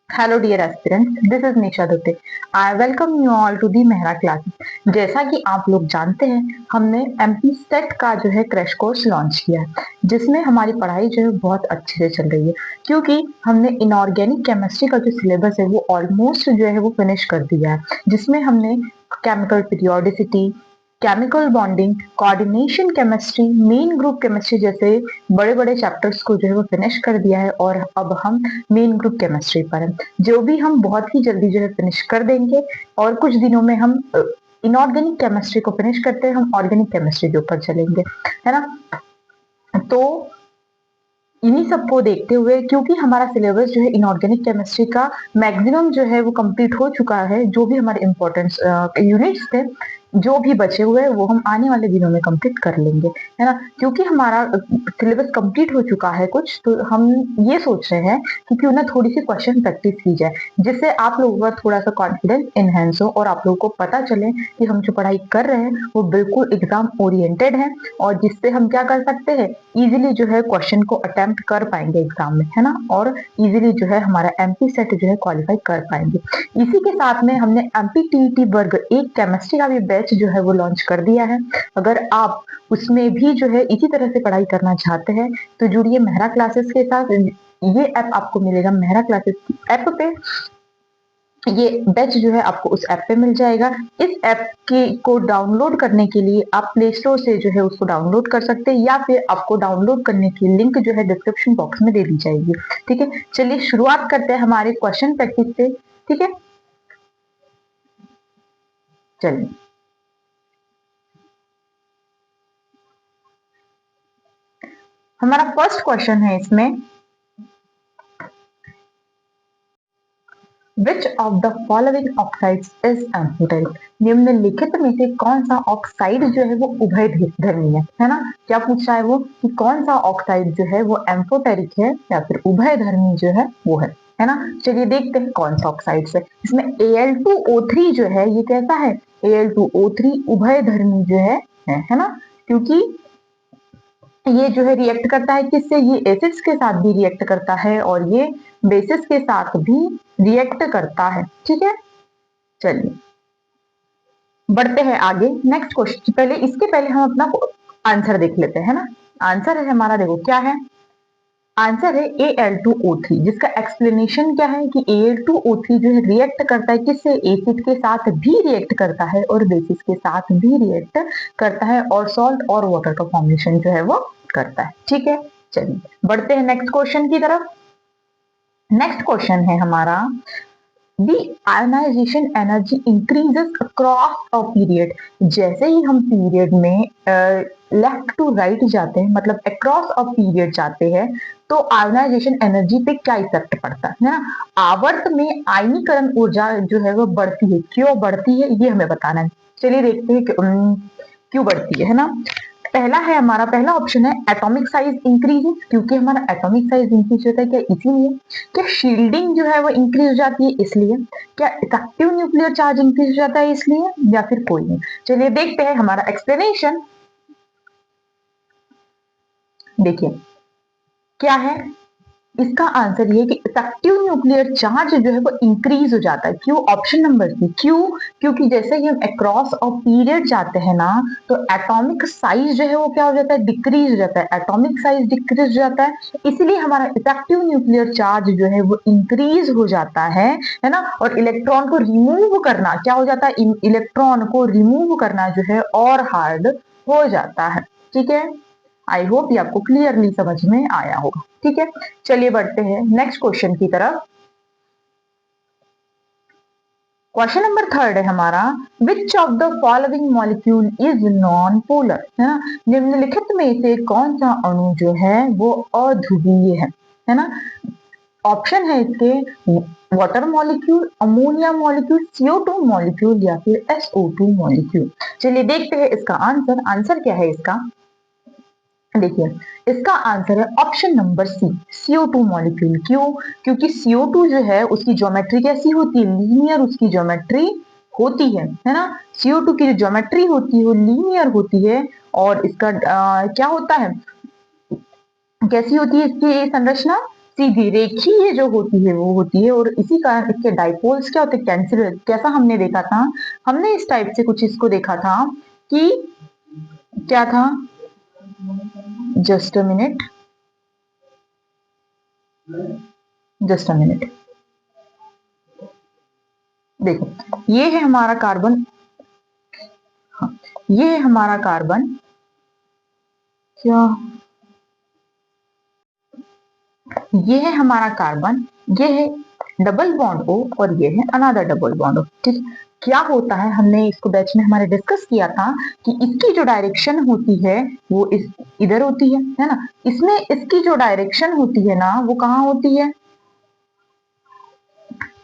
Hello dear aspirants, this is Nisha Dutte. I welcome you all to the Mehra classes. जैसा कि आप लोग जानते हैं, हमने एमपी सेट का जो है क्रैश कोर्स लॉन्च किया है, जिसमें हमारी पढ़ाई जो है बहुत अच्छे से चल रही है, क्योंकि हमने इनऑर्गेनिक केमिस्ट्री का जो सिलेबस है वो ऑलमोस्ट जो है वो फिनिश कर दिया है, जिसमें हमने chemical periodicity, chemical bonding, coordination chemistry, main group chemistry जैसे बड़े बड़े चैप्टर्स को जो है वो फिनिश कर दिया है और अब हम मेन ग्रुप केमिस्ट्री पर हैं, जो भी हम बहुत ही जल्दी जो है फिनिश कर देंगे। और कुछ दिनों में हम इनऑर्गेनिक केमिस्ट्री को फिनिश करते हैं, हम ऑर्गेनिक केमिस्ट्री के ऊपर चलेंगे, है ना। तो इन्हीं सबको देखते हुए, क्योंकि हमारा सिलेबस जो है इनऑर्गेनिक केमिस्ट्री का मैक्सिमम जो है वो कंप्लीट हो चुका है, जो भी हमारे इम्पोर्टेंट यूनिट्स थे, जो भी बचे हुए हैं वो हम आने वाले दिनों में कंप्लीट कर लेंगे, है ना। क्योंकि हमारा सिलेबस कंप्लीट हो चुका है कुछ, तो हम ये सोच रहे हैं कि क्यों ना थोड़ी सी क्वेश्चन प्रैक्टिस की जाए, जिससे आप लोगों का थोड़ा सा कॉन्फिडेंस इनहेंस हो और आप लोगों को पता चले कि हम जो पढ़ाई कर रहे हैं वो बिल्कुल एग्जाम ओरिएंटेड है, और जिससे हम क्या कर सकते हैं, इजीली जो है क्वेश्चन को अटेम्प्ट कर पाएंगे एग्जाम में, है ना, और इजीली जो है हमारा एमपी सेट जो है क्वालिफाई कर पाएंगे। इसी के साथ में हमने एमपी टीईटी वर्ग 1 केमिस्ट्री का भी बैच जो है वो लॉन्च कर दिया है। अगर आप उसमें भी जो है इसी तरह से पढ़ाई करना चाहते हैं तो जुड़िए मेहरा क्लासेस के साथ। ये ऐप आपको मिलेगा मेहरा क्लासेस ऐप पे, ये बैच जो है आपको उस ऐप पे मिल जाएगा। इस ऐप की को डाउनलोड करने के लिए आप प्ले स्टोर से जो है उसको डाउनलोड कर सकते हैं, या फिर आपको डाउनलोड करने की लिंक जो है डिस्क्रिप्शन बॉक्स में दे दी जाएगी। ठीक है, चलिए शुरुआत करते हैं हमारे क्वेश्चन प्रैक्टिस से। ठीक है, चलिए। हमारा फर्स्ट क्वेश्चन है इसमें, विच of the following oxides is amphoteric. निम्नलिखित में से कौन सा ऑक्साइड जो है वो उभयधर्मी है ना। क्या पूछा है वो कि कौन सा ऑक्साइड जो है वो एम्फोटेरिक है या फिर उभयधर्मी जो है वो है ना। चलिए देखते हैं कौन सा ऑक्साइड है। इसमें Al2O3 जो है ये कैसा है, Al2O3 उभयधर्मी जो है ना, क्योंकि ये जो है रिएक्ट करता है किससे, ये एसिड्स के साथ भी रिएक्ट करता है और ये बेसिस के साथ भी रिएक्ट करता है। ठीक है, चलिए बढ़ते हैं आगे नेक्स्ट क्वेश्चन। पहले इसके पहले हम अपना आंसर देख लेते हैं ना। आंसर है हमारा, देखो क्या है, आंसर है Al2O3, जिसका एक्सप्लेनेशन क्या है कि Al2O3 जो है रिएक्ट करता है किससे, एसिड के साथ भी रिएक्ट करता है और बेसिस के साथ भी रिएक्ट करता है और सॉल्ट और वाटर का फॉर्मेशन जो है वो करता है। ठीक है, चलिए बढ़ते हैं नेक्स्ट क्वेश्चन की तरफ। नेक्स्ट क्वेश्चन है हमारा, the ionisation energy increases across a period. जैसे ही हम पीरियड में लेफ्ट टू राइट जाते हैं, मतलब अक्रॉस अ पीरियड जाते हैं, तो आयोनाइजेशन एनर्जी पे क्या इफेक्ट पड़ता है ना। आवर्त में आयनीकरण ऊर्जा जो है वो बढ़ती है, क्यों बढ़ती है ये हमें बताना है। चलिए देखते हैं क्यों बढ़ती है ना। पहला है हमारा, पहला ऑप्शन है एटॉमिक साइज इंक्रीज, क्योंकि हमारा एटॉमिक साइज इंक्रीज होता है क्या इसीलिए, क्या शील्डिंग जो है वो इंक्रीज हो जाती है इसलिए, क्या इफेक्टिव न्यूक्लियर चार्ज इंक्रीज हो जाता है इसलिए, या फिर कोई नहीं। चलिए देखते हैं हमारा एक्सप्लेनेशन। देखिए क्या है, इसका आंसर ये कि इफेक्टिव न्यूक्लियर चार्ज जो है वो इंक्रीज हो जाता है। क्यों, ऑप्शन नंबर सी, क्यों, क्योंकि जैसे ही हम अक्रॉस ऑफ पीरियड जाते हैं ना, तो एटॉमिक साइज जो है वो क्या हो जाता है, डिक्रीज हो जाता है, एटॉमिक साइज डिक्रीज हो जाता है, इसलिए हमारा इफेक्टिव न्यूक्लियर चार्ज जो है वो इंक्रीज हो जाता है ना। और इलेक्ट्रॉन को रिमूव करना क्या हो जाता है, इलेक्ट्रॉन को रिमूव करना जो है और हार्ड हो जाता है। ठीक है, आई होप ये आपको क्लियरली समझ में आया होगा। ठीक है, चलिए बढ़ते हैं नेक्स्ट क्वेश्चन की तरफ। क्वेश्चन नंबर थर्ड है हमारा, विच of the following molecule is non polar, है ना। निम्नलिखित में से कौन सा अणु जो है वो अध्रुवीय है ना। ऑप्शन है इसके, water molecule, ammonia molecule, CO2 molecule या फिर SO2 मॉलिक्यूल। चलिए देखते हैं इसका आंसर। आंसर क्या है इसका, देखिए इसका आंसर है option number C, CO2 molecule. क्यों, क्योंकि CO2 जो है उसकी ज्योमेट्री कैसी होती है, लीनियर उसकी ज्योमेट्री होती है ना। CO2 की जो ज्योमेट्री होती है वो लीनियर होती है, और इसका क्या होता है, कैसी होती है इसकी संरचना, सीधी रेखीय जो होती है वो होती है, और इसी कारण इसके डाइपोल्स क्या होते हैं, कैंसिल। कैसा हमने देखा था, हमने इस टाइप से कुछ इसको देखा था कि क्या था, just a minute, just a minute, देखो ये है हमारा कार्बन, हाँ, ये है हमारा कार्बन, क्या, ये है हमारा कार्बन, ये है डबल बॉन्ड ओ, और ये है अनदर डबल बॉन्ड ओ। ठीक है, क्या होता है, हमने इसको बैच में हमारे डिस्कस किया था कि इसकी जो डायरेक्शन होती है वो इस इधर होती है ना। इसमें इसकी जो डायरेक्शन होती है ना वो कहाँ होती है,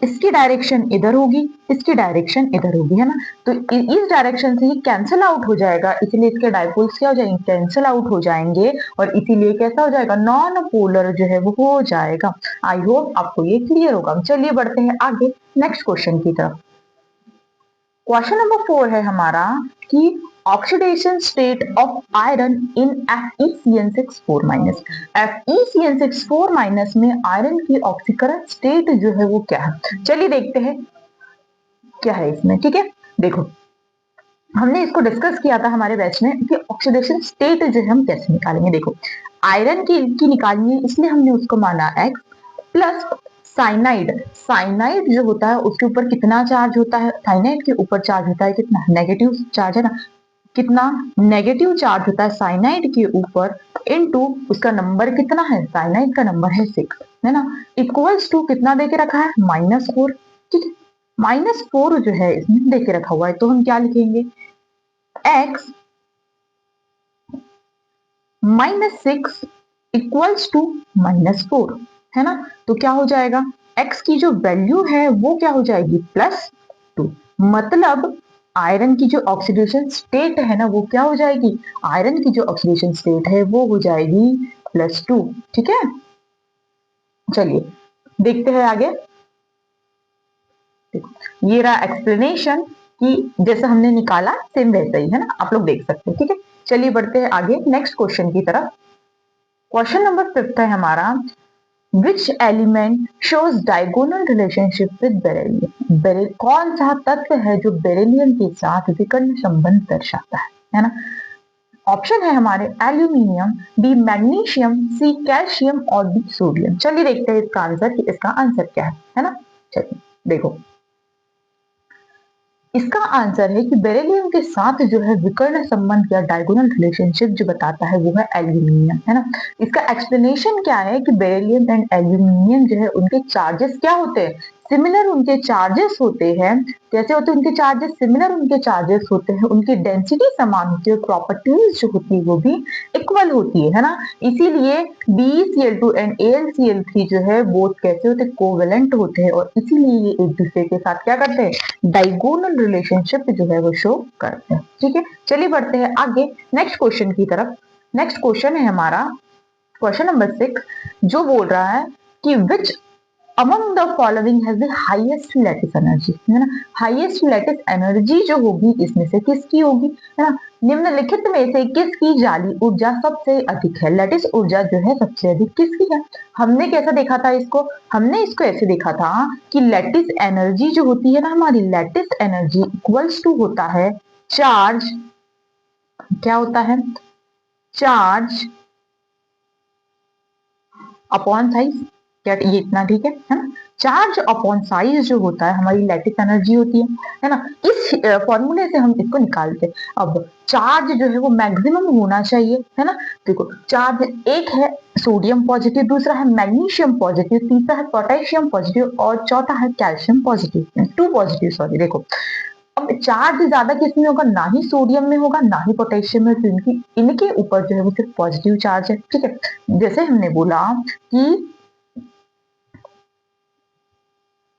इसकी डायरेक्शन इधर होगी, इसकी डायरेक्शन इधर होगी, है ना। तो इस डायरेक्शन से ये कैंसिल आउट हो जाएगा, इसलिए इसके डायपोल्स क्या हो जाएंगे, कैंसिल आउट हो जाएंगे, और इसीलिए कैसा हो जाएगा, नॉन पोलर जो है वो हो जाएगा। आई होप आपको ये क्लियर होगा। चलिए बढ़ते हैं आगे नेक्स्ट क्वेश्चन की तरफ। क्वेश्चन नंबर 4 है हमारा कि oxidation state of iron in FeCN6 4-। FeCN6 4- में आयरन की ऑक्सीकरण स्टेट जो है वो क्या है, चलिए देखते हैं क्या है इसमें। ठीक है, देखो हमने इसको डिस्कस किया था हमारे बैच में कि ऑक्सीडेशन स्टेट जो है हम कैसे निकालेंगे। देखो आयरन की निकालनी है, इसलिए हमने उसको माना X प्लस साइनाइड। साइनाइड जो होता है उसके ऊपर कितना चार्ज होता है, साइनाइड के ऊपर चार्ज होता है कितना, नेगेटिव चार्ज है ना, कितना नेगेटिव चार्ज होता है साइनाइड के ऊपर, इनटू उसका नंबर कितना है, साइनाइड का नंबर है 6, है ना, इक्वल्स टू कितना देके रखा है, -4। ठीक है, -4 जो है इसमें देके रखा हुआ है, तो हम क्या लिखेंगे, x -6 इक्वल्स टू -4, है ना। तो क्या हो जाएगा, x की जो वैल्यू है वो क्या हो जाएगी, +2। मतलब आयरन की जो ऑक्सीडेशन स्टेट है ना वो क्या हो जाएगी, आयरन की जो ऑक्सीडेशन स्टेट है वो हो जाएगी +2। ठीक है, चलिए देखते हैं आगे। देखो ये रहा एक्सप्लेनेशन कि जैसा हमने निकाला सेम वैसा ही है ना, आप लोग देख सकते हैं। ठीक है, चलिए बढ़ते हैं आगे नेक्स्ट क्वेश्चन की तरफ। क्वेश्चन नंबर 5 है हमारा, which element shows diagonal relationship with beryllium. कौन सा तत्व है जो बेरिलियम के साथ विकर्ण संबंध दर्शाता है ना। ऑप्शन है हमारे aluminium, B magnesium, C calcium और डी सोडियम। चलिए देखते हैं इसका आंसर कि इसका आंसर क्या है ना। चलिए देखो इसका आंसर है कि बेरिलियम के साथ जो है विकर्ण संबंध या डायगोनल रिलेशनशिप जो बताता है वो है एल्यूमिनियम, है ना। इसका एक्सप्लेनेशन क्या है कि बेरिलियम एंड एल्यूमिनियम जो है उनके चार्जेस क्या होते हैं, सिमिलर उनके चार्जेस होते हैं। कैसे होते हैं उनके चार्जेस, सिमिलर उनके चार्जेस होते हैं, उनकी डेंसिटी समान होती है, प्रॉपर्टीज जो होती है वो भी इक्वल होती है ना। इसीलिए BeCl2 एंड AlCl3 जो है वो कैसे होते हैं, कोवेलेंट होते हैं, और इसीलिए ये एक दूसरे के साथ क्या करते हैं, डायगोनल रिलेशनशिप जो है वो शो करते हैं। ठीक है, चलिए बढ़ते हैं आगे नेक्स्ट क्वेश्चन की तरफ। नेक्स्ट क्वेश्चन है हमारा क्वेश्चन नंबर 6, जो बोल रहा है कि which among the following has the highest lattice energy, है ना। हाईएस्ट लैटिस एनर्जी जो होगी इसमें से किसकी होगी, है ना। निम्नलिखित में से किसकी जाली ऊर्जा सबसे अधिक है, लैटिस ऊर्जा जो है सबसे अधिक किसकी है। हमने कैसा देखा था इसको, हमने इसको ऐसे देखा था कि लैटिस एनर्जी जो होती है ना हमारी, लैटिस एनर्जी इक्वल्स टू होता है चार्ज, क्या होता है, चार्ज अपॉन साइज। क्या ये इतना ठीक है ना। चार्ज अपॉन साइज जो होता है हमारी लैटिस एनर्जी होती है ना। इस फॉर्मूले से हम इसको निकालते हैं। अब चार्ज जो है वो मैक्सिमम होना चाहिए, है ना। देखो चार्ज एक है सोडियम पॉजिटिव, दूसरा है मैग्नीशियम पॉजिटिव, तीसरा है पोटेशियम पॉजिटिव और चौथा है कैल्शियम पॉजिटिव, 2 पॉजिटिव सॉरी। देखो अब चार्ज ज्यादा किसमें होगा, ना ही सोडियम में होगा ना ही पोटेशियम में, तो इनके ऊपर जो है वो सिर्फ पॉजिटिव चार्ज है। ठीक है, जैसे हमने बोला कि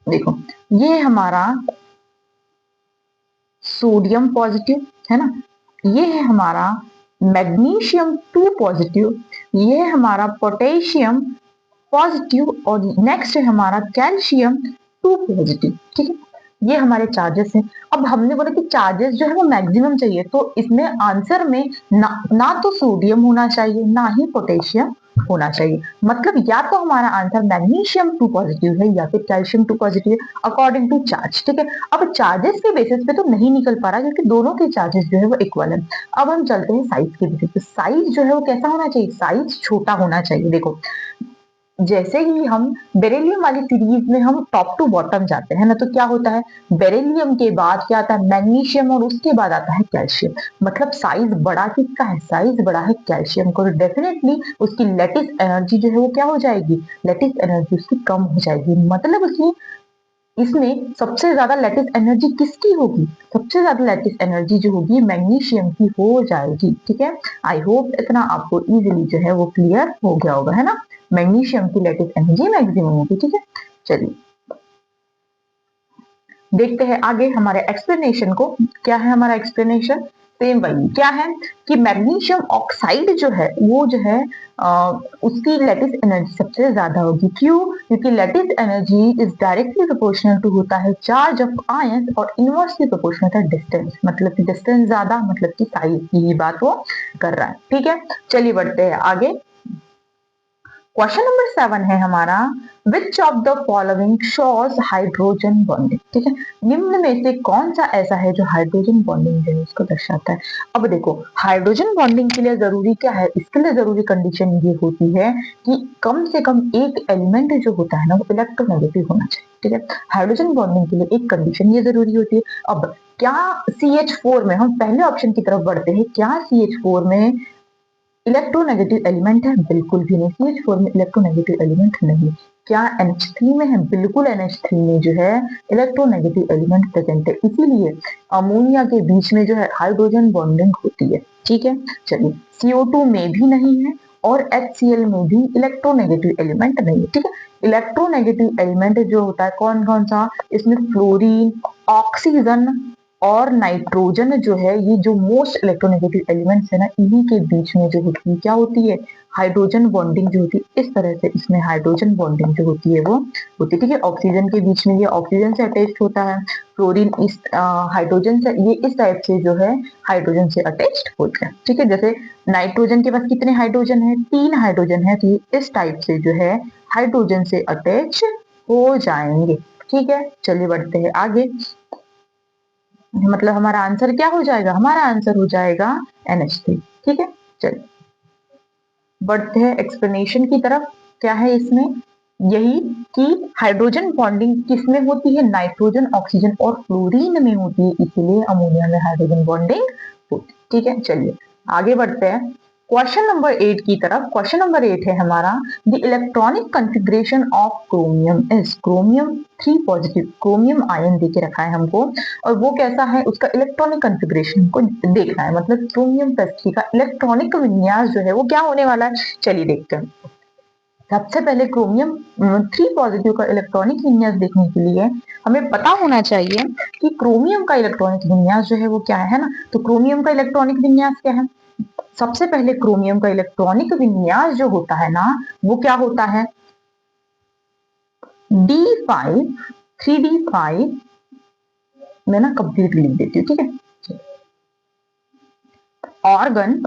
देखो ये हमारा सोडियम पॉजिटिव है ना, ये है हमारा मैग्नीशियम 2 पॉजिटिव, ये है हमारा पोटेशियम पॉजिटिव और नेक्स्ट है हमारा कैल्शियम 2 पॉजिटिव। ठीक है, ये हमारे चार्जेस हैं। अब हमने बोला कि चार्जेस जो है वो मैक्सिमम चाहिए, तो इसमें आंसर में ना तो सोडियम होना चाहिए ना ही पोटेशियम होना चाहिए। मतलब या तो हमारा आंसर मैग्नीशियम 2 पॉजिटिव है या फिर कैल्शियम 2 पॉजिटिव है अकॉर्डिंग टू चार्ज। ठीक है, अब चार्जेस के बेसिस पे तो नहीं निकल पा रहा क्योंकि दोनों के चार्जेस जो है वो इक्वल है। अब हम चलते हैं साइज के बेसिस पे। साइज जो है वो कैसा होना चाहिए? साइज छोटा होना चाहिए। देखो जैसे ही हम बेरिलियम वाली सीरीज में हम टॉप टू बॉटम जाते हैं ना, तो क्या होता है, बेरिलियम के बाद क्या आता है, मैग्नीशियम, और उसके बाद आता है कैल्शियम। मतलब साइज बड़ा किसका है? साइज बड़ा है कैल्शियम को। डेफिनेटली उसकी लेटिस एनर्जी जो है वो क्या हो जाएगी? लेटिस एनर्जी उसकी कम हो जाएगी। मतलब उसकी इसमें सबसे ज्यादा लैटिस एनर्जी किसकी होगी? सबसे ज्यादा लैटिस एनर्जी जो होगी मैग्नीशियम की हो जाएगी। ठीक है, आई होप इतना आपको इजीली जो है वो क्लियर हो गया होगा, है ना। मैग्नीशियम की लैटिस एनर्जी मैक्सिमम होगी। ठीक है, चलिए देखते हैं आगे हमारे एक्सप्लेनेशन को। क्या है हमारा एक्सप्लेनेशन? सेम वही क्या है कि मैग्नीशियम ऑक्साइड जो है वो जो है उसकी लैटिस एनर्जी सबसे ज्यादा होगी। क्यों? क्योंकि lattice energy is directly proportional to होता है चार्ज ऑफ आयंस और इनवर्सली प्रोपोर्शनल होता है डिस्टेंस। मतलब कि डिस्टेंस ज्यादा मतलब कि साइज की ही बात वो कर रहा है। ठीक है, चलिए बढ़ते हैं आगे। क्वेश्चन नंबर 7 है हमारा, विच of the following shows hydrogen bonding. ठीक है, निम्न में से कौन सा ऐसा है जो हाइड्रोजन बॉन्डिंग जो है उसको दर्शाता है। अब देखो हाइड्रोजन बॉन्डिंग के लिए जरूरी क्या है? इसके लिए जरूरी कंडीशन ये होती है कि कम से कम एक एलिमेंट जो होता है ना वो इलेक्ट्रोनेगेटिव होना चाहिए। ठीक है, हाइड्रोजन बॉन्डिंग के लिए एक कंडीशन ये जरूरी होती है। अब क्या CH4 में, हम पहले ऑप्शन की तरफ बढ़ते हैं, क्या CH4 में इलेक्ट्रोनेगेटिव एलिमेंट है? बिल्कुल भी नहीं, CH4 में इलेक्ट्रोनेगेटिव एलिमेंट नहीं। क्या NH3 में है? बिल्कुल NH3 में जो है इलेक्ट्रोनेगेटिव एलिमेंट प्रेजेंट है। इसीलिए अमोनिया के बीच में जो है हाइड्रोजन बॉन्डिंग होती है। ठीक है, चलिए CO2 में भी नहीं है और HCl में भी इलेक्ट्रोनेगेटिव एलिमेंट नहीं है। ठीक है, इलेक्ट्रोनेगेटिव एलिमेंट जो होता है कौन कौन सा? इसमें फ्लोरीन, ऑक्सीजन और नाइट्रोजन जो है, ये जो मोस्ट इलेक्ट्रोनेगेटिव एलिमेंट्स है ना, इन्हीं के बीच में जो होती है क्या होती है? हाइड्रोजन बॉन्डिंग जो होती है। इस तरह से इसमें हाइड्रोजन बॉन्डिंग जो होती है वो होती है। ठीक है, ऑक्सीजन के बीच में ये ऑक्सीजन से अटैच होता है, फ्लोरीन इस हाइड्रोजन से, ये इस टाइप से जो है हाइड्रोजन से अटैच होता है। ठीक है, जैसे नाइट्रोजन के पास कितने हाइड्रोजन है? 3 हाइड्रोजन है, तो इस टाइप से जो है हाइड्रोजन से अटैच हो जाएंगे। ठीक है, चलिए बढ़ते हैं आगे। मतलब हमारा आंसर क्या हो जाएगा? हमारा आंसर हो जाएगा NH3। ठीक है, चलिए बढ़ते हैं एक्सप्लेनेशन की तरफ। क्या है इसमें? यही कि हाइड्रोजन बॉन्डिंग किसमें होती है? नाइट्रोजन, ऑक्सीजन और फ्लोरीन में होती है, इसीलिए अमोनिया में हाइड्रोजन बॉन्डिंग होती है। ठीक है, चलिए आगे बढ़ते हैं क्वेश्चन नंबर 8 की तरफ। क्वेश्चन नंबर 8 है हमारा, the electronic configuration of chromium is. Chromium 3 positive, chromium ion देके रखा है हमको, और वो कैसा है, उसका इलेक्ट्रॉनिक कॉन्फ़िगरेशन हमको देखना है। मतलब क्रोमियम प्लस 3 का इलेक्ट्रॉनिक विन्यास जो है वो क्या होने वाला है, चलिए देखते हैं। सबसे पहले क्रोमियम 3 पॉजिटिव का इलेक्ट्रॉनिक विन्यास देखने के लिए हमें पता होना चाहिए कि क्रोमियम का इलेक्ट्रॉनिक विन्यास जो है वो क्या है ना। तो क्रोमियम का इलेक्ट्रॉनिक विन्यास क्या है? सबसे पहले क्रोमियम का इलेक्ट्रॉनिक विन्यास जो होता है ना वो क्या होता है? D5, 3D5 मैं ना कंप्लीट लिख देती हूँ। ठीक है, ऑर्गन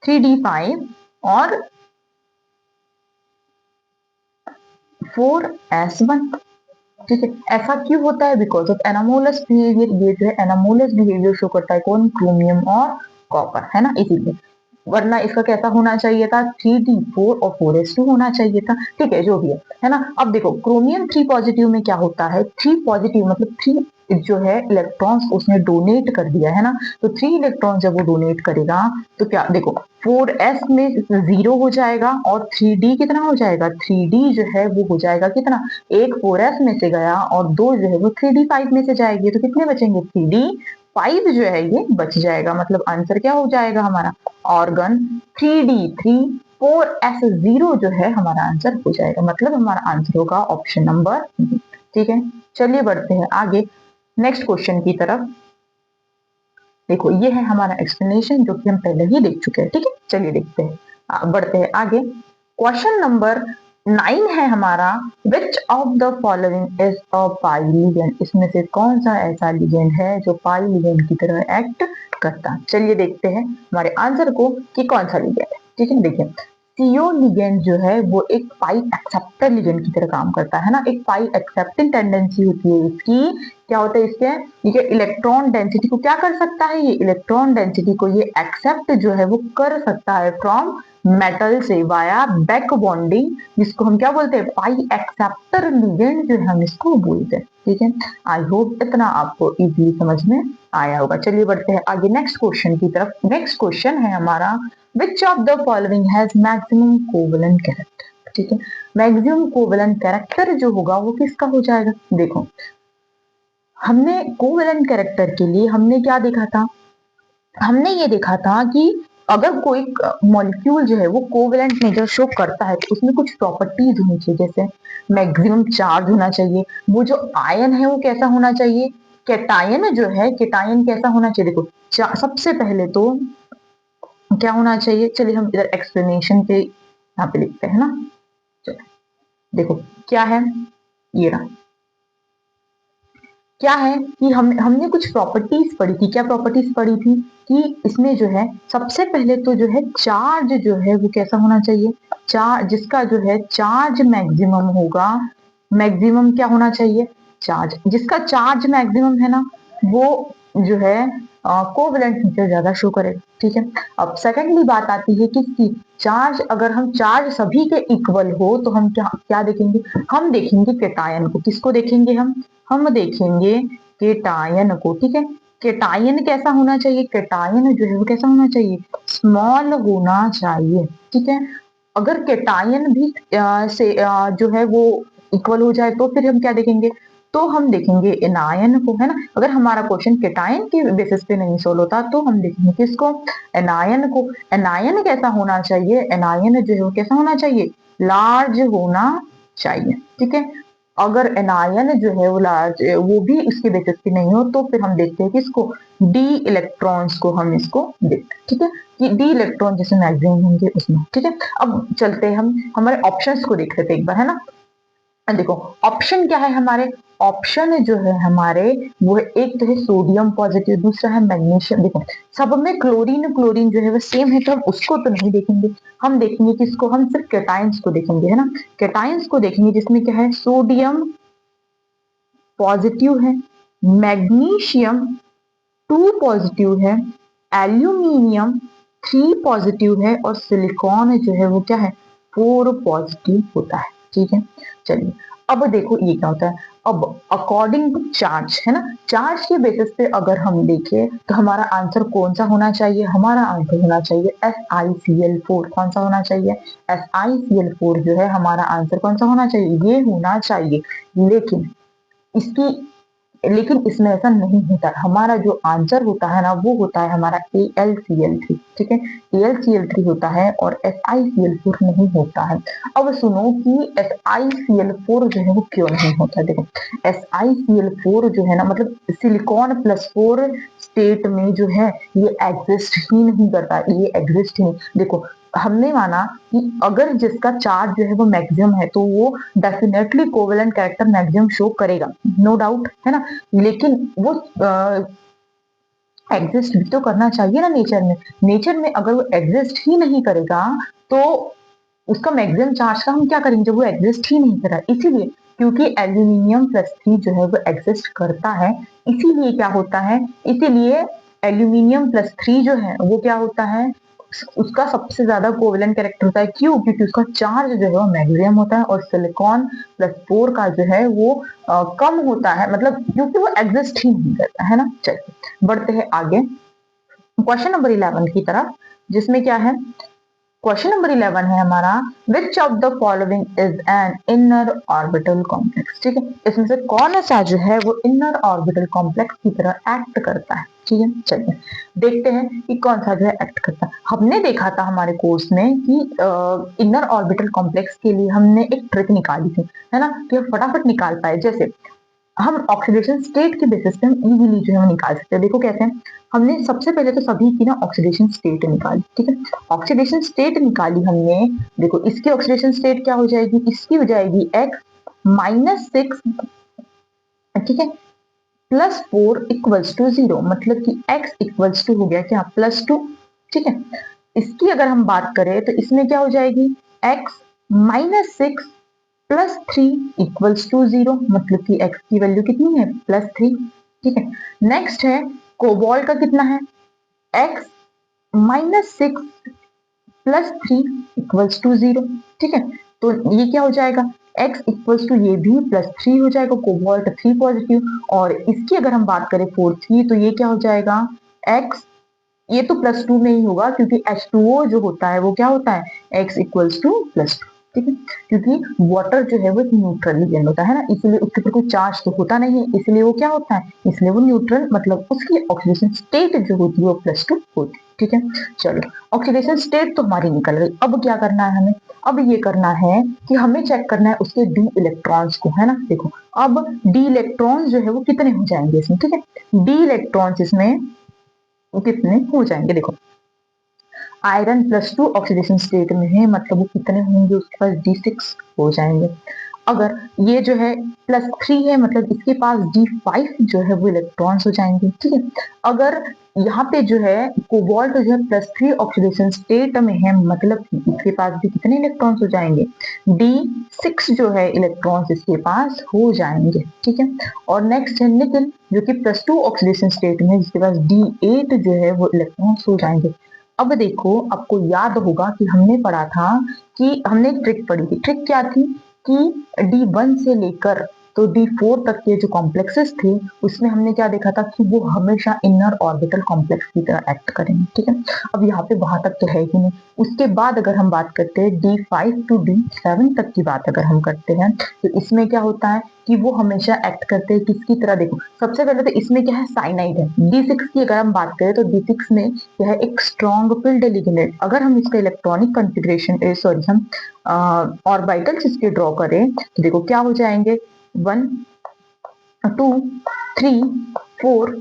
3D5 और 4S1। ठीक है, ऐसा क्यों होता है? Because of anomalous behaviour. ये जो है एनामोलस बिहेवियर शो करता है, कौन? क्रोमियम और कॉपर, है ना, इसीलिए। वरना इसका कैसा होना चाहिए था? 3D4 और 4S2 होना चाहिए था। ठीक है, जो भी है ना। अब देखो क्रोमियम 3 पॉजिटिव में क्या होता है? 3 पॉजिटिव मतलब 3 जो है इलेक्ट्रॉन्स उसने डोनेट कर दिया है ना, तो 3 इलेक्ट्रॉन जब वो डोनेट करेगा तो क्या देखो 4S में 0 हो जाएगा और 3D कितना हो जाएगा? 3D जो है वो हो जाएगा कितना? एक 4S में से गया और 2 जो है वो 3D5 में से जाएगी, तो कितने बचेंगे? 3D5 जो है ये बच जाएगा। मतलब आंसर क्या हो जाएगा हमारा? ऑर्गन 3D3 4S0 जो है हमारा आंसर हो जाएगा। मतलब हमारा आंसर होगा ऑप्शन नंबर। ठीक है, चलिए बढ़ते हैं आगे नेक्स्ट क्वेश्चन की तरफ। देखो ये है हमारा एक्सप्लेनेशन जो कि हम पहले ही देख चुके हैं। ठीक है, चलिए देखते हैं, बढ़ते हैं आगे। क्वेश्चन नंबर 9 है हमारा, विच of the following is a pi ligand, इसमें से कौन सा ऐसा लिगेंड है जो पाई लिगेंड की तरह एक्ट करता है। चलिए देखते हैं हमारे आंसर को कि कौन सा लिगेंड है। ठीक है, देखिए सीओ लिगेंड जो है वो एक पाई एक्सेप्टर लिगेंड की तरह काम करता है ना, एक पाई एक्सेप्टिंग टेंडेंसी होती है इसकी। क्या होता है इसके, ये इलेक्ट्रॉन डेंसिटी को क्या कर सकता है, ये इलेक्ट्रॉन डेंसिटी को ये एक्सेप्ट जो है वो कर सकता है फ्रॉम मेटल से वाया बैक बॉन्डिंग, जिसको हम क्या बोलते हैं, पाई एक्सेप्टर लिगेंड जो हम इसको बोलते हैं। ठीक है, आई होप इतना आपको इजीली समझ में आया होगा। चलिए बढ़ते हैं आगे नेक्स्ट क्वेश्चन की तरफ। नेक्स्ट क्वेश्चन है हमारा, विच of the following has maximum covalent character. ठीक है, मैक्सिमम कोवेलेंट कैरेक्टर जो होगा वो किसका हो जाएगा। देखो हमने कोवेलेंट कैरेक्टर के लिए हमने क्या देखा था, हमने ये देखा था कि अगर कोई मॉलिक्यूल जो है वो कोवेलेंट नेचर शो करता है तो उसमें कुछ प्रॉपर्टीज होनी चाहिए, जैसे मैक्सिमम चार्ज होना चाहिए, वो जो आयन है वो कैसा होना चाहिए, कैटायन जो है, कैटायन कैसा होना चाहिए। देखो सबसे पहले तो क्या होना चाहिए, चलिए हम इधर एक्सप्लेनेशन पे यहाँ पे लिखते हैं ना। चलो देखो क्या है, ये रहा, क्या है कि हमने कुछ प्रॉपर्टीज पढ़ी थी। क्या प्रॉपर्टीज पढ़ी थी कि इसमें जो है सबसे पहले तो जो है चार्ज जो है वो कैसा होना चाहिए, चार्ज जिसका जो है चार्ज मैक्सिमम होगा, मैक्सिमम क्या होना चाहिए, चार्ज जिसका चार्ज मैक्सिमम है ना वो जो है कोवेलेंट नेचर ज्यादा शो करेगा। ठीक है, अब सेकेंडली बात आती है किसकी, चार्ज अगर हम चार्ज सभी के इक्वल हो तो हम क्या क्या देखेंगे, हम देखेंगे केटायन को। किसको देखेंगे हम देखेंगे केटायन को। ठीक है, केटायन कैसा होना चाहिए, केटायन जो है वो कैसा होना चाहिए, स्मॉल होना चाहिए। ठीक है, अगर केटायन भी जो है वो इक्वल हो जाए तो फिर हम क्या देखेंगे, तो हम देखेंगे एनायन को, है ना। अगर हमारा क्वेश्चन केटायन के बेसिस पे नहीं सोल्व होता तो हम देखेंगे किसको, एनायन को। एनायन कैसा होना चाहिए, एनायन जो है वो कैसा होना चाहिए, लार्ज होना चाहिए। ठीक है, अगर एनायन जो है वो लार्ज वो भी उसके बेसिस पे नहीं हो तो फिर हम देखते हैं किसको, डी इलेक्ट्रॉन्स को हम इसको देखते हैं। ठीक है, कि डी इलेक्ट्रॉन जैसे मैक्सिमम होंगे उसमें। ठीक है, अब चलते हैं हम हमारे ऑप्शंस को देख लेते हैं एक बार, है ना। देखो ऑप्शन क्या है हमारे, ऑप्शन जो है हमारे वो है, एक तो है सोडियम पॉजिटिव, दूसरा है मैग्नीशियम। देखो सब में क्लोरीन क्लोरीन जो है वो सेम है तो हम उसको तो नहीं देखेंगे, हम देखेंगे किसको, हम सिर्फ कैटाइंस को देखेंगे, है ना। कैटाइंस को देखेंगे जिसमें क्या है, सोडियम पॉजिटिव है, मैग्नीशियम 2 पॉजिटिव है, एल्यूमिनियम 3 पॉजिटिव है और सिलिकॉन जो है वो क्या है, 4 पॉजिटिव होता है। ठीक है, चलिए अब देखो ये क्या होता है, अब अकॉर्डिंग टू चार्ज, है ना, चार्ज के बेसिस पे अगर हम देखें तो हमारा आंसर कौन सा होना चाहिए, हमारा आंसर होना चाहिए SiCl4। कौन सा होना चाहिए, SiCl4 जो है हमारा आंसर कौन सा होना चाहिए, ये होना चाहिए। लेकिन इसकी लेकिन इसमें ऐसा नहीं होता है, हमारा जो आंसर होता है ना वो होता है हमारा AlCl3। ठीक है, AlCl3 होता है और SiCl4 नहीं होता है। अब सुनो कि SiCl4 जो है वो क्यों नहीं होता है। देखो SiCl4 जो है ना, मतलब सिलिकॉन +4 स्टेट में जो है ये एग्जिस्ट ही नहीं करता, ये एग्जिस्ट ही नहीं। देखो हमने माना कि अगर जिसका चार्ज जो है वो मैक्सिमम है तो वो definitely covalent character maximum show करेगा, नो डाउट, है ना। लेकिन वो एग्जिस्ट भी तो करना चाहिए ना नेचर में, नेचर में अगर वो एग्जिस्ट ही नहीं करेगा तो उसका मैक्सिमम चार्ज का हम क्या करेंगे जब वो एग्जिस्ट ही नहीं कर रहा। इसीलिए क्योंकि एल्यूमिनियम +3 जो है वो एग्जिस्ट करता है, इसीलिए क्या होता है, इसीलिए एल्यूमिनियम +3 जो है वो क्या होता है, उसका सबसे ज्यादा कोवेलेंट कैरेक्टर होता है। क्यों, क्योंकि उसका चार्ज जो है वो मैक्सिमम होता है और सिलिकॉन +4 का जो है वो कम होता है, मतलब क्योंकि वो एग्जिस्ट ही नहीं करता है ना। चलिए बढ़ते हैं आगे क्वेश्चन नंबर 11 की तरफ, जिसमें क्या है, क्वेश्चन नंबर 11 है हमारा, विच of the following is an inner orbital complex. ठीक है, इसमें से कौन सा जो है वो इनर ऑर्बिटल कॉम्प्लेक्स की तरह एक्ट करता है। ठीक है, चलिए देखते हैं कि कौन सा जो है एक्ट करता है। हमने देखा था हमारे कोर्स में कि इनर ऑर्बिटल कॉम्प्लेक्स के लिए हमने एक ट्रिक निकाली थी, है ना, कि हम फटाफट निकाल पाए। जैसे हम ऑक्सीडेशन स्टेट के बेसिस पे हम इजीली जो है वो निकाल सकते हैं। देखो कैसे हैं, हमने सबसे पहले तो सभी की ना ऑक्सीडेशन स्टेट निकाली, ठीक है। ऑक्सीडेशन स्टेट निकाली हमने, देखो इसकी ऑक्सीडेशन स्टेट क्या हो जाएगी, इसकी हो जाएगी x-6, ठीक है, +4 इक्वल्स टू 0, मतलब कि x इक्वल्स टू हो गया क्या, +2, ठीक है। इसकी अगर हम बात करें तो इसमें क्या हो जाएगी, x-6 +3 इक्वल्स टू 0, मतलब कि x की वैल्यू कितनी है, +3, ठीक है। नेक्स्ट है कोबाल्ट का कितना है, x-6 +3 इक्वल्स टू 0, ठीक है। तो ये क्या हो जाएगा, x इक्वल्स टू ये भी +3 हो जाएगा, कोबाल्ट 3 पॉजिटिव। और इसकी अगर हम बात करें 4 की, तो ये क्या हो जाएगा, x, ये तो +2 में ही होगा क्योंकि H2O जो होता है वो क्या होता है, x इक्वल्स टू +2, ठीक है। क्योंकि वाटर जो है वो एक न्यूट्रल लिगेंड होता है ना, इसलिए उसके ऊपर कोई चार्ज तो होता नहीं है, इसलिए वो क्या होता है, इसलिए वो न्यूट्रल, मतलब उसकी ऑक्सीडेशन स्टेट जो होती है वो +2 होती है, ठीक है। चलो, ऑक्सीडेशन स्टेट तो हमारी निकल गई, अब क्या करना है हमें, अब ये करना है कि हमें चेक करना है उसके डी इलेक्ट्रॉन्स को, है ना। देखो अब डी इलेक्ट्रॉन्स जो है वो कितने हो जाएंगे इसमें, ठीक है। डी इलेक्ट्रॉन्स इसमें कितने हो जाएंगे, देखो आयरन +2 ऑक्सीडेशन स्टेट में है, मतलब वो कितने होंगे, उसके पास D6 हो जाएंगे। अगर ये जो है +3 है, मतलब इसके पास D5 जो है वो इलेक्ट्रॉन्स हो जाएंगे, ठीक है। अगर यहाँ पे जो है कोबाल्ट जो है +3 ऑक्सीडेशन स्टेट में है, मतलब इसके पास भी कितने इलेक्ट्रॉन्स हो जाएंगे, D6 जो है इलेक्ट्रॉन्स इसके पास हो जाएंगे, ठीक है। और नेक्स्ट है निकिल, जो कि +2 ऑक्सीडेशन स्टेट में, जिसके पास D8 जो है वो इलेक्ट्रॉन्स हो जाएंगे। अब देखो, आपको याद होगा कि हमने पढ़ा था कि हमने एक ट्रिक पढ़ी थी, ट्रिक क्या थी कि D1 से लेकर तो D4 तक के जो कॉम्प्लेक्सेस थे, उसमें हमने क्या देखा था कि वो हमेशा इनर ऑर्बिटल कॉम्प्लेक्स की तरह एक्ट करेंगे, ठीक है। अब यहाँ पे वहां तक तो है ही नहीं, उसके बाद अगर हम बात करते हैं D5 टू D7 तक की बात अगर हम करते हैं, तो इसमें क्या होता है कि वो हमेशा एक्ट करते हैं किसकी तरह, देखो सबसे पहले तो इसमें क्या है, साइनाइड है। D6 की अगर हम बात करें तो D6 में यह एक स्ट्रॉन्ग फील्ड लिगेंड, अगर हम इसका इलेक्ट्रॉनिक कॉन्फ़िगरेशन सॉरी हम ऑर्बिटल्स इसके ड्रॉ करें तो देखो क्या हो जाएंगे, 1 2 3 4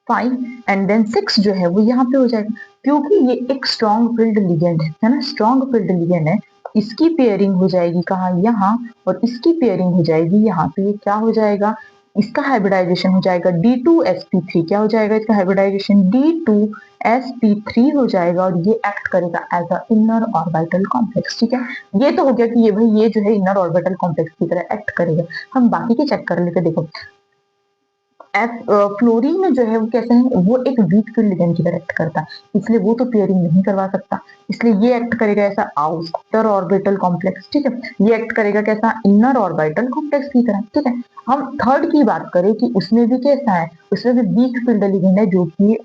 5 एंड देन 6 जो है वो यहाँ पे हो जाएगा, क्योंकि ये एक स्ट्रॉन्ग फील्ड लिगेंड है ना, स्ट्रॉन्ग फील्ड लिगेंड है। इसकी पेयरिंग हो जाएगी कहाँ, यहाँ, और इसकी पेयरिंग हो जाएगी यहाँ पे, ये क्या हो जाएगा, इसका हाइब्रिडाइजेशन हो जाएगा D2sp3, क्या हो जाएगा इसका हाइब्रिडाइजेशन, D2sp3 हो जाएगा, और ये एक्ट करेगा as a inner orbital complex, ठीक है। ये तो हो गया कि ये भाई ये जो है इनर ऑर्बिटल कॉम्प्लेक्स की तरह एक्ट करेगा। हम बाकी के चेक कर लेते, देखो फ्लोरीन जो है वो कैसे है, वो एक वीक फील्ड लिगेंड की तरह एक्ट करता है, इसलिए वो तो पेयरिंग नहीं करवा सकता, इसलिए ये एक्ट करेगा ऐसा आउटर ऑर्बिटल कॉम्प्लेक्स, ठीक है। ये एक्ट करेगा कैसा, इनर ऑर्बिटल कॉम्प्लेक्स की तरह, ठीक है। हम थर्ड की बात करें कि उसमें भी कैसा है, उसमें भी वीक फील्ड लिगेंड है, जो कि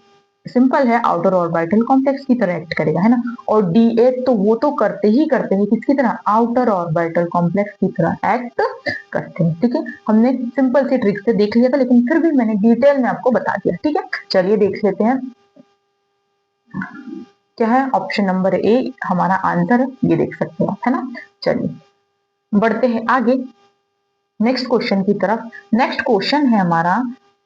सिंपल है, आउटर ऑर्बिटल कॉम्प्लेक्स की तरह एक्ट करेगा, है ना। और D8 तो वो तो करते हैं किसकी तरह, आउटर ऑर्बिटल कॉम्प्लेक्स की तरह एक्ट करते हैं, ठीक है। हमने सिंपल सी ट्रिक से देख लिया था, लेकिन फिर भी मैंने डिटेल में आपको बता दिया, ठीक है। चलिए देख लेते हैं क्या है, ऑप्शन नंबर ए हमारा आंसर है, ये देख सकते हो, है ना। चलिए बढ़ते हैं आगे नेक्स्ट क्वेश्चन की तरफ। नेक्स्ट क्वेश्चन है हमारा,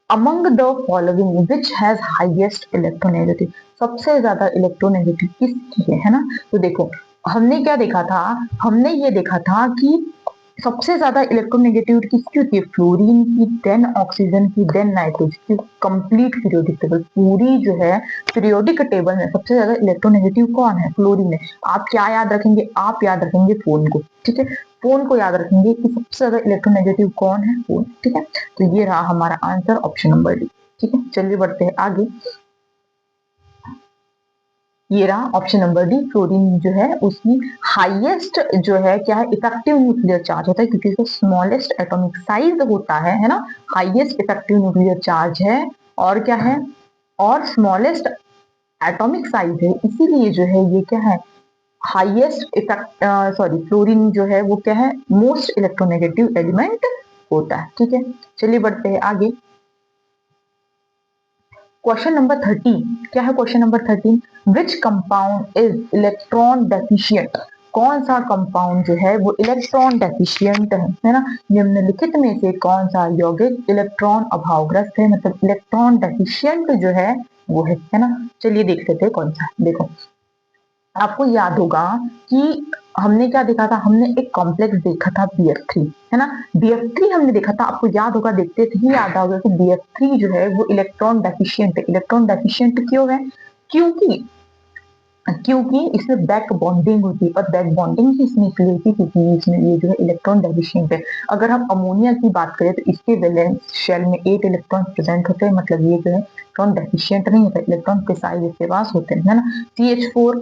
among the following which has highest electronegative, सबसे ज्यादा इलेक्ट्रोनेगेटिव किसकी है ना। तो देखो हमने क्या देखा था, हमने ये देखा था कि सबसे ज्यादा इलेक्ट्रोनेगेटिविटी किसकी होती है, फ्लोरीन की, देन ऑक्सीजन की, देन नाइट्रोजन की, कंप्लीट पीरियोडिक टेबल, पूरी जो है पीरियोडिक टेबल में सबसे ज्यादा इलेक्ट्रोनेगेटिव कौन है, फ्लोरीन है। आप क्या याद रखेंगे, आप याद रखेंगे फोन को, ठीक है। फोन को याद रखेंगे कि सबसे ज्यादा इलेक्ट्रोनेगेटिव कौन है, फोन, ठीक है। तो ये रहा हमारा आंसर ऑप्शन नंबर डी, ठीक है। चलिए बढ़ते हैं आगे, ये रहा ऑप्शन नंबर डी, फ्लोरीन जो है उसकी हाईएस्ट जो है क्या है, इफेक्टिव न्यूक्लियर चार्ज होता है, क्योंकि इसका स्मॉलेस्ट एटॉमिक साइज होता है ना, हाईएस्ट इफेक्टिव न्यूक्लियर चार्ज है, और क्या है, और स्मॉलेस्ट एटॉमिक साइज है, इसीलिए जो है ये क्या है, हाईएस्ट इफेक्ट सॉरी फ्लोरीन जो है वो क्या है, मोस्ट इलेक्ट्रोनेगेटिव एलिमेंट होता है, ठीक है। चलिए बढ़ते हैं आगे, क्वेश्चन नंबर 13, क्या है question number 13, which compound is electron deficient, कौन सा कंपाउंड जो है वो इलेक्ट्रॉन डेफिशिएंट है ना। निम्नलिखित में से कौन सा यौगिक इलेक्ट्रॉन अभावग्रस्त है, मतलब इलेक्ट्रॉन डेफिशिएंट जो है वो है ना। चलिए देख लेते हैं कौन सा। देखो आपको याद होगा कि हमने क्या देखा था, हमने एक कॉम्प्लेक्स देखा था BF3 है ना। BF3 हमने देखा था, आपको याद होगा, देखते थे ही याद आ गया कि BF3 जो है वो इलेक्ट्रॉन डेफिशिएंट है। इलेक्ट्रॉन डेफिशिएंट क्यों है? क्योंकि क्योंकि इसमें बैक बॉन्डिंग होती है, और बैक बॉन्डिंग ही इसमें इसलिए होती है क्योंकि इसमें ये जो है इलेक्ट्रॉन डेफिशिएंट है। अगर हम अमोनिया की बात करें तो इसके वैलेंस शेल में 8 इलेक्ट्रॉन प्रेजेंट होते हैं, मतलब ये जो है इलेक्ट्रॉन डेफिशिएंट नहीं होता, इलेक्ट्रॉन प्रिसाइज इसके पास होते हैं, है ना। CH4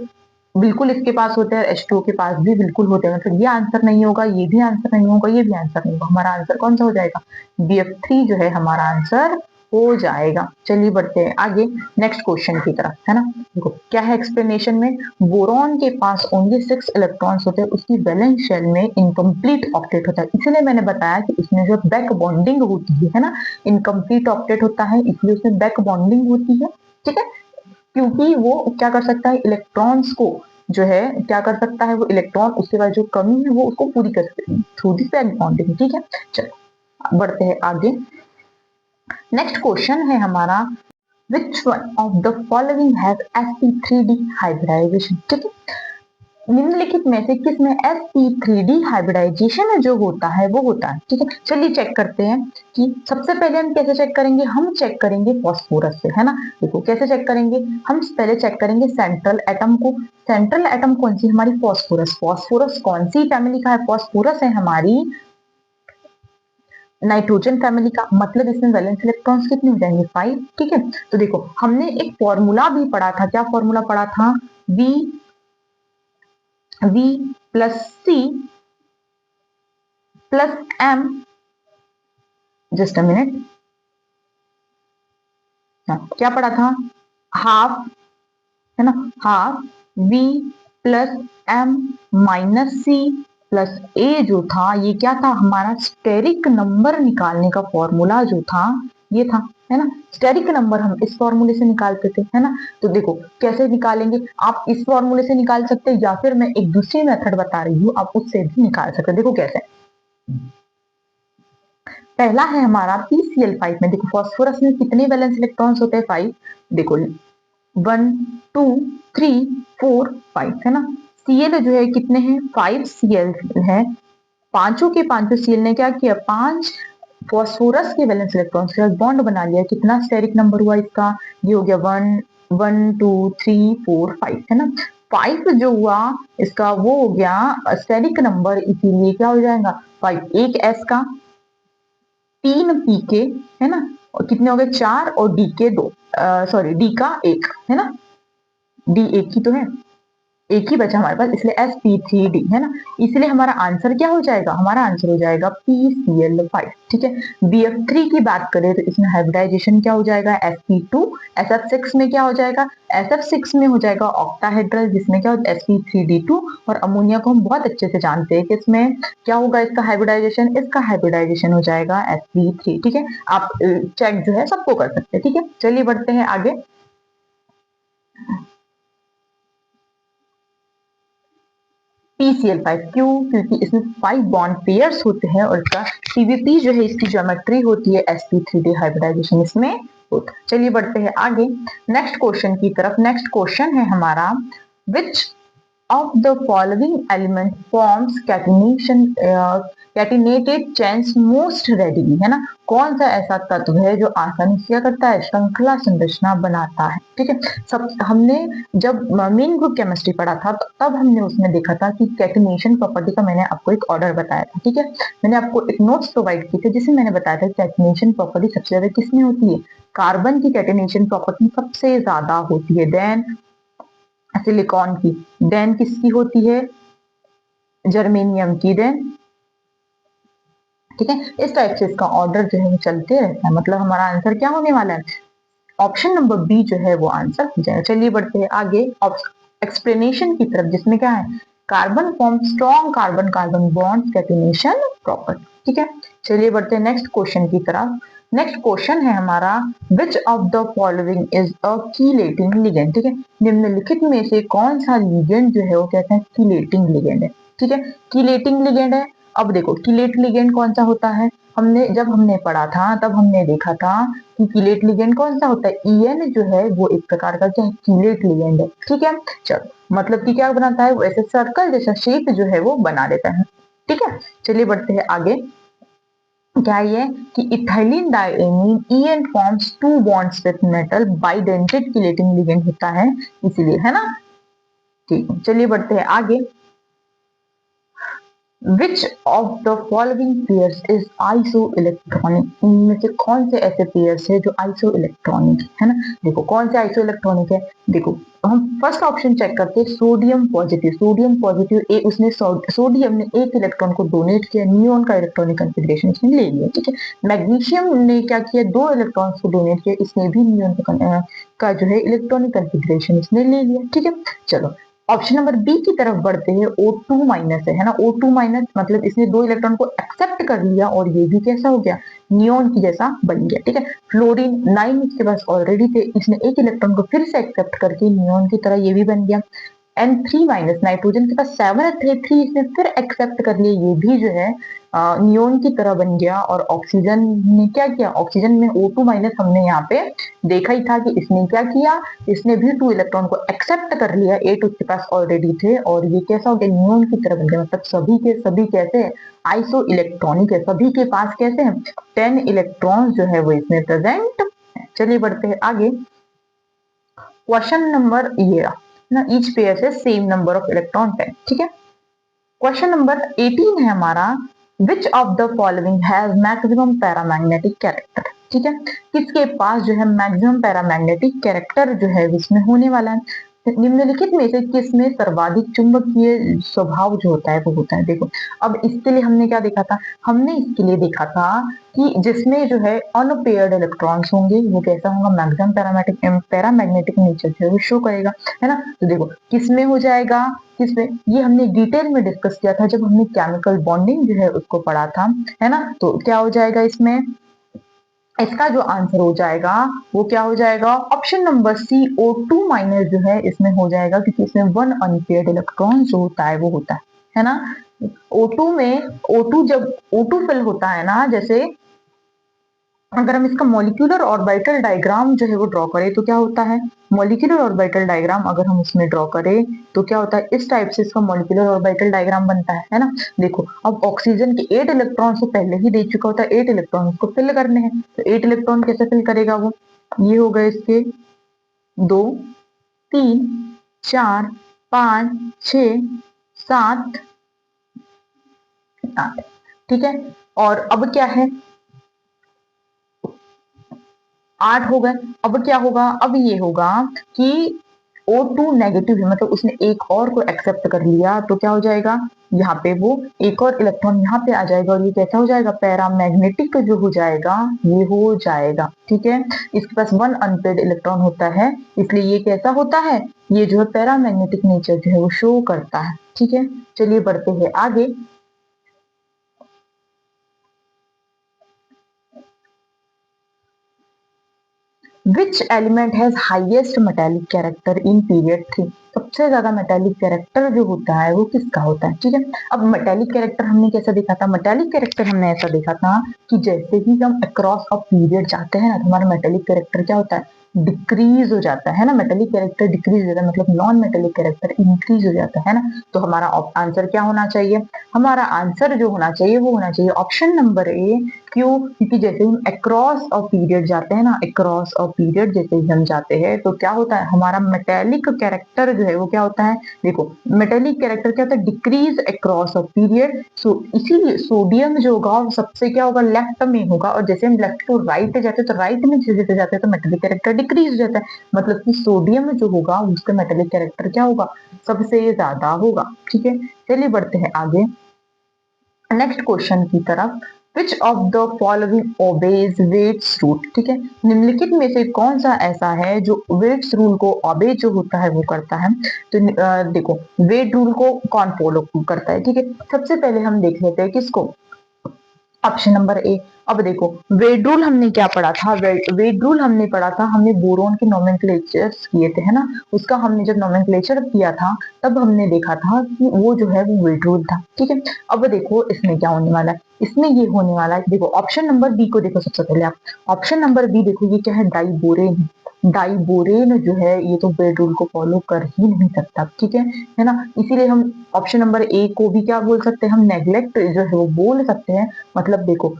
बिल्कुल इसके पास होते हैं, H2O के पास भी बिल्कुल होते हैं, मतलब ये आंसर नहीं होगा, ये भी आंसर नहीं होगा, ये भी आंसर नहीं होगा। हमारा आंसर कौन सा हो जाएगा? BF3 जो है हमारा आंसर हो जाएगा। चलिए बढ़ते हैं आगे नेक्स्ट क्वेश्चन की तरफ, है ना। देखो क्या है एक्सप्लेनेशन में, बोरॉन के पास ओनली 6 इलेक्ट्रॉन्स होते हैं, उसकी वैलेंस शेल में इनकम्प्लीट ऑक्टेट होता है, इसलिए मैंने बताया कि इसमें जो बैक बॉन्डिंग होती है ना, इनकम्प्लीट ऑक्टेट होता है, इसलिए उसमें बैक बॉन्डिंग होती है, ठीक है। क्योंकि वो क्या कर सकता है, इलेक्ट्रॉन्स को जो है क्या कर सकता है, वो इलेक्ट्रॉन उसके बाद जो कमी है वो उसको पूरी कर सकते हैं थ्रू दी बैक बॉन्डिंग, ठीक है। चलो बढ़ते हैं आगे। नेक्स्ट क्वेश्चन है हमारा, which one of the following has sp3d hybridization, ठीक है। निम्नलिखित में से किसमें sp3d हाइब्रिडाइजेशन जो होता है वो होता है, ठीक है। चलिए चेक करते हैं कि सबसे पहले हम कैसे चेक करेंगे, हम चेक करेंगे फास्फोरस से, है ना। देखो कैसे चेक करेंगे, हम पहले चेक करेंगे सेंट्रल एटम को। सेंट्रल एटम कौन सी, हमारी फास्फोरस। फास्फोरस कौन सी फैमिली का है, फास्फोरस है हमारी नाइट्रोजन फैमिली का, मतलब इसमें वैलेंस इलेक्ट्रॉन्स कितने हो जाएंगे, 5, ठीक है। तो देखो हमने एक फॉर्मूला भी पढ़ा था, क्या फॉर्मूला पढ़ा था, V plus C plus M, just a minute, क्या पढ़ा था, हाफ, है ना, half V plus M minus C plus A जो था, ये क्या था, हमारा स्टेरिक नंबर निकालने का फॉर्मूला जो था ये था, है ना। स्टेरिक नंबर हम इस फॉर्मूले से निकालते थे, है ना। तो देखो कैसे निकालेंगे, आप इस फॉर्मूले से निकाल सकते हैं, या फिर मैं एक दूसरी मेथड बता रही हूँ, आप उससे भी निकाल सकते हैं। देखो कैसे, पहला है हमारा PCl5 में, देखो फास्फोरस में कितने वैलेंस इलेक्ट्रॉन्स होते हैं, 5। देखो 1 2 3 4 5, है ना। Cl जो है कितने हैं, 5 Cl है, पांचों के पांचों Cl ने क्या किया, 5 फास्फोरस के वैलेंस इलेक्ट्रॉन्स के साथ बॉन्ड बना लिया। कितना स्टेरिक नंबर हुआ इसका, ये हो गया 1 1 2 3 4 5, है ना। 5 जो हुआ इसका वो हो गया स्टेरिक नंबर, इसीलिए क्या हो जाएगा 5। एक S का, 3 P के, है ना, और कितने हो गए 4, और D के 2, सॉरी D का 1, है ना, D एक ही तो है, एक ही बचा हमारे पास, इसलिए sp3d, है ना। इसलिए हमारा आंसर क्या हो जाएगा, हमारा आंसर हो जाएगा PCl5, ठीक है। BF3 की बात करें तो इसमें हाइब्रिडाइजेशन क्या हो जाएगा, sp2। SF6 में क्या हो जाएगा, SF6 में हो जाएगा ऑक्टाहेड्रल, जिसमें क्या होता है sp3d2। और अमोनिया को हम बहुत अच्छे से जानते हैं कि इसमें क्या होगा, इसका हाइब्रिडाइजेशन, इसका हाइब्रिडाइजेशन हो जाएगा sp3, ठीक है। आप चेक जो है सबको कर सकते हैं, ठीक है। चलिए बढ़ते हैं आगे। PCl5 क्यों, क्योंकि इसमें 5 बॉन्ड पेयर्स होते हैं, और इसका CVP जो है इसकी ज्योमेट्री होती है sp3d हाइब्रिडाइजेशन इसमें होता है। चलिए बढ़ते हैं आगे नेक्स्ट क्वेश्चन की तरफ। नेक्स्ट क्वेश्चन है हमारा, विच of the following element forms catenated chains most readily, है ना। कौन सा ऐसा तत्व है जो आसानी से क्या करता है, श्रृंखला संरचना बनाता है, ठीक है। सब हमने जब मेन ग्रुप केमिस्ट्री पढ़ा था तो तब हमने उसमें देखा था कि कैटिनेशन प्रॉपर्टी का मैंने आपको एक ऑर्डर बताया था, ठीक है। मैंने आपको एक नोट्स प्रोवाइड किए थे जिसमें मैंने बताया था कैटिनेशन प्रॉपर्टी सबसे ज्यादा किसमें होती है, कार्बन की कैटिनेशन प्रॉपर्टी सबसे ज्यादा होती है, देन सिलिकॉन की, देन किसकी होती है, जर्मेनियम की, देन, ठीक है। इस टाइप से इसका ऑर्डर जो है वो चलते रहता है, मतलब हमारा आंसर क्या होने वाला है, ऑप्शन नंबर बी जो है वो आंसर हो जाएगा। चलिए बढ़ते हैं आगे एक्सप्लेनेशन की तरफ, जिसमें क्या है, carbon form strong carbon carbon bond catenation property, ठीक है। चलिए बढ़ते हैं नेक्स्ट क्वेश्चन की तरफ। नेक्स्ट क्वेश्चन है हमारा, विच of the following is a chelating ligand. ठीक है, निम्नलिखित में से कौन सा लिगेंड जो है वो कहते हैं कीलेटिंग लिगेंड है। ठीक है, कीलेटिंग लिगेंड है। अब देखो कीलेट लिगेंड कौन सा होता है, जब हमने पढ़ा था तब हमने देखा था कि कीलेट लिगेंड कौन सा होता है, ईएन जो है वो एक प्रकार का क्या है, कीलेट लिगेंड है। ठीक है, चलो मतलब कि क्या बनाता है, वो ऐसे सर्कल जैसा शेप जो है वो बना देता है। ठीक है, चलिए बढ़ते हैं आगे। क्या ये कि ethylene diamine EN forms two bonds with metal bidentate chelating ligand होता है, इसीलिए, है ना। ठीक है, चलिए बढ़ते हैं आगे। विच of the following pairs is iso electronic, इनमें से कौन से ऐसे पेयर्स है जो आइसो इलेक्ट्रॉनिक है ना। देखो कौन से आइसो इलेक्ट्रॉनिक है, देखो हम फर्स्ट ऑप्शन चेक करते हैं, सोडियम पॉजिटिव। सोडियम पॉजिटिव ए, उसने सोडियम ने एक इलेक्ट्रॉन को डोनेट किया, नियोन का इलेक्ट्रॉनिक कंफिग्रेशन इसने ले लिया। ठीक है, मैग्नीशियम ने क्या किया, दो इलेक्ट्रॉन्स को डोनेट किया, इसने भी नियोन का जो है इलेक्ट्रॉनिक कंफिग्रेशन इसने ले लिया। ठीक है, चलो ऑप्शन नंबर बी की तरफ बढ़ते हैं, O2 माइनस है ना, O2 माइनस मतलब इसने दो इलेक्ट्रॉन को एक्सेप्ट कर लिया और ये भी कैसा हो गया, नियोन की जैसा बन गया। ठीक है, फ्लोरीन 9 इसके पास ऑलरेडी थे, इसने एक इलेक्ट्रॉन को फिर से एक्सेप्ट करके नियोन की तरह ये भी बन गया। N3 माइनस नाइट्रोजन के पास 7 थे, 3 इसने फिर एक्सेप्ट कर लिए, ये भी जो है नियोन की तरह बन गया। और ऑक्सीजन ने क्या किया, ऑक्सीजन में O2 माइनस हमने यहाँ पे देखा ही था कि इसने क्या किया, इसने भी 2 इलेक्ट्रॉन को एक्सेप्ट कर लिया, 8 उसके पास ऑलरेडी थे और ये कैसा हो गया, नियोन की तरह बन गया। मतलब सभी के सभी कैसे आइसो इलेक्ट्रॉनिक है, सभी के पास कैसे हैं 10 इलेक्ट्रॉन्स जो है वो इसमें प्रेजेंट। चलिए बढ़ते हैं आगे। क्वेश्चन नंबर ये ना, ईच पेयर से सेम नंबर ऑफ इलेक्ट्रॉन 10। ठीक है, क्वेश्चन नंबर 18 है हमारा, विच of the following has maximum paramagnetic character. ठीक है, किसके पास जो है मैक्सिमम पैरामैग्नेटिक कैरेक्टर जो है इसमें होने वाला है, निम्नलिखित में से किसमें सर्वाधिक चुंबकीय स्वभाव जो होता है वो होता है। देखो अब इसके लिए हमने क्या देखा था, हमने इसके लिए देखा था कि जिसमें जो है अनपेयर्ड इलेक्ट्रॉन्स होंगे वो कैसा होगा, मैक्सिमम पैरामैग्नेटिक नेचर जो है वो शो करेगा, है ना। तो देखो किसमें हो जाएगा, किसमें, ये हमने डिटेल में डिस्कस किया था जब हमने केमिकल बॉन्डिंग जो है उसको पढ़ा था, है ना। तो क्या हो जाएगा इसमें, इसका जो आंसर हो जाएगा वो क्या हो जाएगा, option number C O2 minus जो है इसमें हो जाएगा, क्योंकि इसमें वन अनपेयर्ड इलेक्ट्रॉन जो होता है वो होता है ना। O2 में O2 जब O2 फिल होता है ना, जैसे अगर हम इसका मॉलिक्यूलर ऑर्बिटल डायग्राम जो है वो ड्रॉ करें तो क्या होता है, मॉलिक्यूलर ऑर्बिटल डायग्राम अगर हम उसमें ड्रॉ करें तो क्या होता है, इस टाइप से इसका मॉलिक्यूलर ऑर्बिटल डायग्राम बनता है ना। देखो अब ऑक्सीजन के 8 इलेक्ट्रॉन से पहले ही दे चुका होता है, 8 इलेक्ट्रॉन उसको फिल करने हैं, तो 8 इलेक्ट्रॉन कैसे फिल करेगा वो, ये हो गए इसके 2 3 4 5 6 7 8। ठीक है, और अब क्या है, 8 हो गए। अब क्या होगा, अब ये होगा कि O2 नेगेटिव है, मतलब उसने एक और को एक्सेप्ट कर लिया, तो क्या हो जाएगा, यहाँ पे वो एक और इलेक्ट्रॉन यहाँ पे आ जाएगा और ये कैसा हो जाएगा, पैरामैग्नेटिक जो हो जाएगा, ये हो जाएगा। ठीक है, इसके पास वन अनपेयर्ड इलेक्ट्रॉन होता है, इसलिए ये कैसा होता है, ये जो है पैरामैग्नेटिक नेचर जो है वो शो करता है। ठीक है, चलिए बढ़ते हैं आगे। Which element has highest metallic character in period 3, सबसे ज्यादा मेटेलिक कैरेक्टर जो होता है वो किसका होता है। ठीक है, अब मेटेलिक कैरेक्टर हमने कैसा देखा था, मेटेलिक कैरेक्टर हमने ऐसा देखा था कि जैसे ही हम अक्रॉस अ पीरियड जाते हैं ना, तो हमारा मेटेलिक कैरेक्टर क्या होता है, डिक्रीज हो जाता है ना, मेटेलिक कैरेक्टर डिक्रीज हो जाता है, मतलब नॉन मेटेलिक कैरेक्टर इंक्रीज हो जाता है ना। तो हमारा आंसर क्या होना चाहिए, हमारा आंसर जो होना चाहिए वो होना चाहिए ऑप्शन नंबर ए। क्यों, क्योंकि जैसे हम अक्रॉस अ पीरियड जाते हैं ना, अक्रॉस अ पीरियड जैसे ही हम जाते हैं तो क्या होता है, हमारा मेटेलिक कैरेक्टर जो है वो क्या होता है, देखो मेटेलिक कैरेक्टर क्या होता है, डिक्रीज अक्रॉस अ पीरियड। सो इसीलिए सोडियम जो होगा वो सबसे क्या होगा, लेफ्ट में होगा, और जैसे हम लेफ्ट टू राइट जाते हैं तो राइट में जैसे जाते हैं तो मेटेलिक कैरेक्टर डिक्रीज हो जाता है, मतलब कि सोडियम जो होगा उसका मेटेलिक कैरेक्टर क्या होगा, सबसे ज्यादा होगा। ठीक है, चलिए बढ़ते हैं आगे नेक्स्ट क्वेश्चन की तरफ। Which of the following obeys Wade's rule. ठीक है, निम्नलिखित में से कौन सा ऐसा है जो वेट्स रूल को ओबे जो होता है वो करता है। तो देखो वेट रूल को कौन फॉलो करता है। ठीक है, सबसे पहले हम देख लेते हैं किसको, ऑप्शन नंबर ए। अब देखो, वेड रूल हमने क्या पढ़ा था, वेड रूल हमने पढ़ा था, हमने बोरोन के नोमेनक्लेचर्स किए थे, है ना। उसका हमने जब नोमेनक्लेचर किया था तब हमने देखा था कि वो जो है वो वेड रूल था, ठीक है। अब देखो इसमें क्या होने वाला है, इसमें ये होने वाला है, देखो ऑप्शन नंबर बी को देखो सबसे पहले आप। ऑप्शन नंबर बी देखो, ये क्या है, डाइबोरेन। डाइबोरेन जो है ये तो वेड रूल को फॉलो कर ही नहीं सकता, ठीक है ना। इसीलिए हम ऑप्शन नंबर ए को भी क्या बोल सकते हैं, हम नेग्लेक्ट जो है वो बोल सकते हैं। मतलब देखो,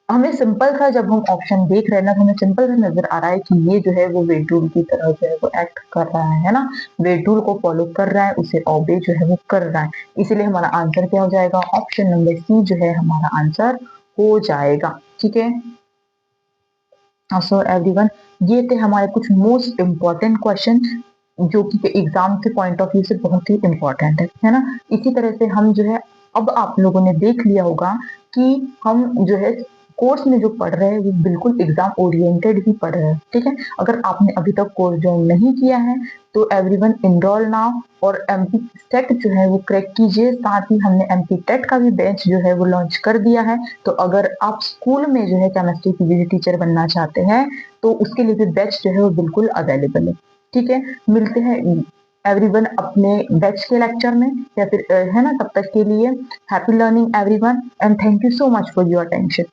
हमें सिंपल सा जब हम ऑप्शन देख रहे हैं ना, तो हमें सिंपल सा नजर आ रहा है कि ये जो है वो वेड रूल की तरह जो है वो एक्ट कर रहा है ना। वेड रूल को फॉलो कर रहा है, उसे ओबे जो है वो कर रहा है। इसीलिए हमारा आंसर क्या हो जाएगा, ऑप्शन नंबर सी जो है हमारा आंसर हो जाएगा, ठीक है। सो एवरीवन, ये थे हमारे कुछ मोस्ट इम्पॉर्टेंट क्वेश्चन जो कि एग्जाम के पॉइंट ऑफ व्यू से बहुत ही इम्पोर्टेंट है ना। इसी तरह से हम जो है, अब आप लोगों ने देख लिया होगा कि हम जो है कोर्स में जो पढ़ रहे हैं वो बिल्कुल एग्जाम ओरिएंटेड ही पढ़ रहे हैं, ठीक है। अगर आपने अभी तक कोर्स ज्वाइन नहीं किया है तो एवरीवन इनरोल नाउ और एमपी सेट जो है वो क्रैक कीजिए। साथ ही हमने एमपी टेट का भी बैच जो है वो लॉन्च कर दिया है। तो अगर आप स्कूल में जो है केमिस्ट्री की पीजी टीचर बनना चाहते हैं तो उसके लिए भी बैच जो है वो बिल्कुल अवेलेबल है, ठीक है। मिलते हैं एवरीवन अपने बैच के लेक्चर में, या फिर है ना, तब तक के लिए happy learning everyone and thank you so much for your attention.